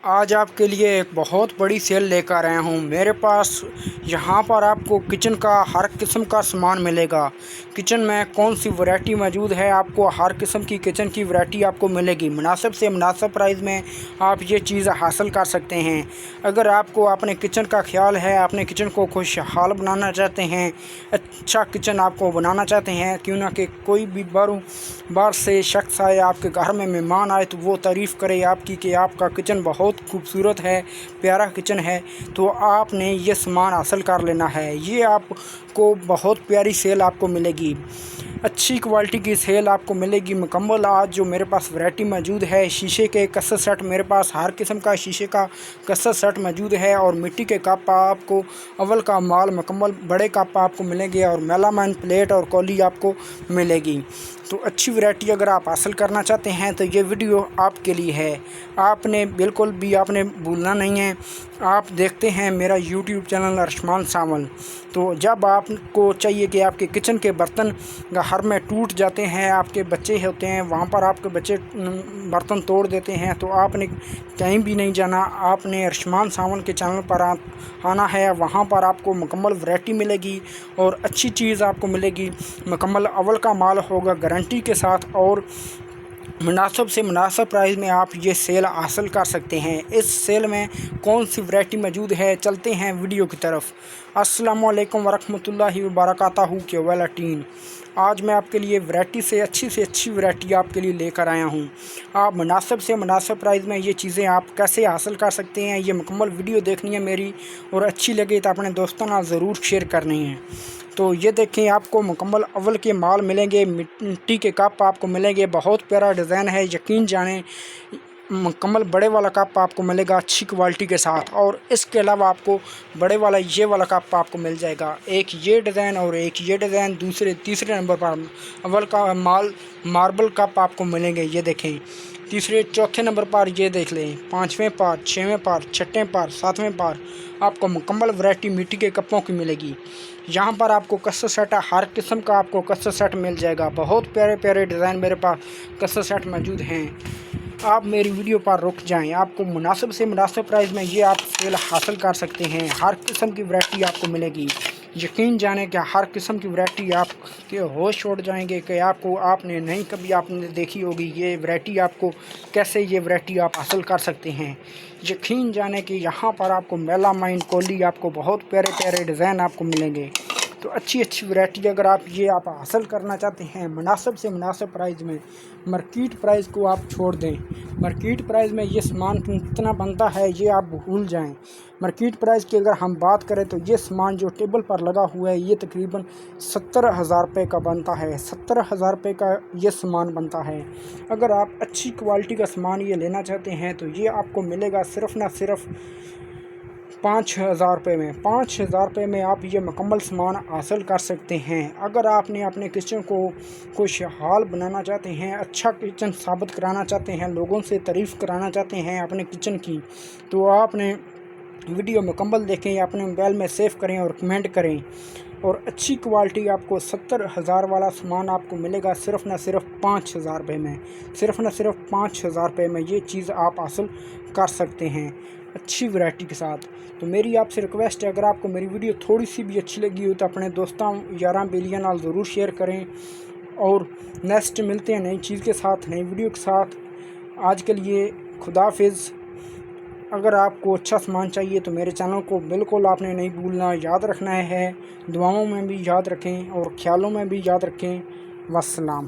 آج آپ کے لیے ایک بہت بڑی سیل لے کر آیا ہوں۔ میرے پاس یہاں پر آپ کو کچن کا ہر قسم کا سامان ملے گا۔ کچن میں کون سی ورائٹی موجود ہے، آپ کو ہر قسم کی کچن کی ورائٹی آپ کو ملے گی۔ مناسب سے مناسب پرائز میں آپ یہ چیز حاصل کر سکتے ہیں۔ اگر آپ کو اپنے کچن کا خیال ہے، اپنے کچن کو خوشحال بنانا چاہتے ہیں، اچھا کچن آپ کو بنانا چاہتے ہیں، کیوں نہ کہ کوئی بھی باہر سے شخص آئے، آپ کے گھر میں مہمان آئے تو وہ تعریف کرے آپ کی کہ آپ کا کچن بہت خوبصورت ہے، پیارا کچن ہے، تو آپ نے یہ سامان حاصل کر لینا ہے۔ یہ آپ کو بہت پیاری سیل آپ کو ملے گی، اچھی کوالٹی کی سیل آپ کو ملے گی مکمل۔ آج جو میرے پاس ورائٹی موجود ہے، شیشے کے کسر سیٹ، میرے پاس ہر قسم کا شیشے کا کسر سیٹ موجود ہے، اور مٹی کے کپ آپ کو اول کا مال مکمل بڑے کپ آپ کو ملیں گے، اور میلامائن پلیٹ اور کولی آپ کو ملے گی۔ تو اچھی ورائٹی اگر آپ حاصل کرنا چاہتے ہیں تو یہ ویڈیو آپ کے لیے ہے۔ آپ نے بالکل بھی آپ نے بھولنا نہیں ہے۔ آپ دیکھتے ہیں میرا یوٹیوب چینل ارشمان ساول، تو جب آپ کو چاہیے کہ آپ کے کچن کے برتن گھر میں ٹوٹ جاتے ہیں، آپ کے بچے ہوتے ہیں وہاں پر، آپ کے بچے برتن توڑ دیتے ہیں، تو آپ نے کہیں بھی نہیں جانا، آپ نے ارشمان ساول کے چینل پر آنا ہے۔ وہاں پر آپ کو مکمل ورائٹی ملے گی اور اچھی چیز آپ کو ملے گی مکمل، اول کا مال ہوگا گارنٹی کے ساتھ، اور مناسب سے مناسب پرائز میں آپ یہ سیل حاصل کر سکتے ہیں۔ اس سیل میں کون سی ورائٹی موجود ہے، چلتے ہیں ویڈیو کی طرف۔ السلام علیکم ورحمۃ اللہ وبرکاتہ کے ویلٹین۔ آج میں آپ کے لیے ورائٹی سے اچھی ورائٹی آپ کے لیے لے کر آیا ہوں۔ آپ مناسب سے مناسب پرائز میں یہ چیزیں آپ کیسے حاصل کر سکتے ہیں، یہ مکمل ویڈیو دیکھنی ہے میری، اور اچھی لگے تو اپنے دوستوں ਨਾਲ ضرور شیئر کرنی ہے۔ تو یہ دیکھیں، آپ کو مکمل اول کے مال ملیں گے، مٹی کے کپ آپ کو ملیں گے، بہت پیارا ڈیزائن ہے، یقین جانیں مکمل بڑے والا کپ آپ کو ملے گا اچھی کوالٹی کے ساتھ، اور اس کے علاوہ آپ کو بڑے والا یہ والا کپ آپ کو مل جائے گا، ایک یہ ڈیزائن اور ایک یہ ڈیزائن، تیسرے نمبر پر اول کا مال ماربل کپ آپ کو ملیں گے، یہ دیکھیں۔ چوتھے نمبر پر یہ دیکھ لیں، 5ویں پر، 6ویں پر، 6ٹھیں پر، 7ویں پر آپ کو مکمل ورائٹی مٹی کے کپوں کی ملے گی۔ یہاں پر آپ کو کسر سیٹ ہر قسم کا آپ کو کسر سیٹ مل جائے گا، بہت پیارے پیارے ڈیزائن میرے پاس کسر سیٹ موجود ہیں۔ آپ میری ویڈیو پر رک جائیں، آپ کو مناسب سے مناسب پرائز میں یہ آپ سیل حاصل کر سکتے ہیں۔ ہر قسم کی ورائٹی آپ کو ملے گی، یقین جانیں کہ ہر قسم کی ورائٹی آپ کے ہوش اڑ جائیں گے کہ آپ نے نہیں کبھی آپ نے دیکھی ہوگی یہ ورائٹی، آپ کو کیسے یہ ورائٹی آپ حاصل کر سکتے ہیں۔ یقین جانیں کہ یہاں پر آپ کو میلامائن کولی آپ کو بہت پیارے پیارے ڈیزائن آپ کو ملیں گے۔ تو اچھی ورائٹی اگر آپ حاصل کرنا چاہتے ہیں مناسب سے مناسب پرائز میں، مارکیٹ پرائز کو آپ چھوڑ دیں۔ مارکیٹ پرائز میں یہ سامان کتنا بنتا ہے یہ آپ بھول جائیں۔ مارکیٹ پرائز کی اگر ہم بات کریں تو یہ سامان جو ٹیبل پر لگا ہوا ہے یہ تقریباً 70,000 روپے کا بنتا ہے، 70,000 روپے کا یہ سامان بنتا ہے۔ اگر آپ اچھی کوالٹی کا سامان یہ لینا چاہتے ہیں تو یہ آپ کو ملے گا صرف نہ صرف 5,000 روپے میں۔ 5,000 روپے میں آپ یہ مکمل سامان حاصل کر سکتے ہیں۔ اگر آپ نے اپنے کچن کو خوشحال بنانا چاہتے ہیں، اچھا کچن ثابت کرانا چاہتے ہیں، لوگوں سے تعریف کرانا چاہتے ہیں اپنے کچن کی، تو آپ نے ویڈیو مکمل دیکھیں، اپنے موبائل میں سیو کریں اور کمنٹ کریں، اور اچھی کوالٹی آپ کو 70,000 والا سامان آپ کو ملے گا صرف نہ صرف 5,000 روپے میں، صرف نہ صرف 5,000 روپے میں یہ چیز آپ حاصل کر سکتے ہیں اچھی ورائٹی کے ساتھ۔ تو میری آپ سے ریکویسٹ ہے، اگر آپ کو میری ویڈیو تھوڑی سی بھی اچھی لگی ہو تو اپنے دوستوں یاراں بیلیاں نال ضرور شیئر کریں، اور نیکسٹ ملتے ہیں نئی چیز کے ساتھ، نئی ویڈیو کے ساتھ۔ آج کے لیے خدا حافظ۔ اگر آپ کو اچھا سامان چاہیے تو میرے چینل کو بالکل آپ نے نہیں بھولنا، یاد رکھنا ہے، دعاؤں میں بھی یاد رکھیں اور خیالوں میں بھی یاد رکھیں۔ والسلام۔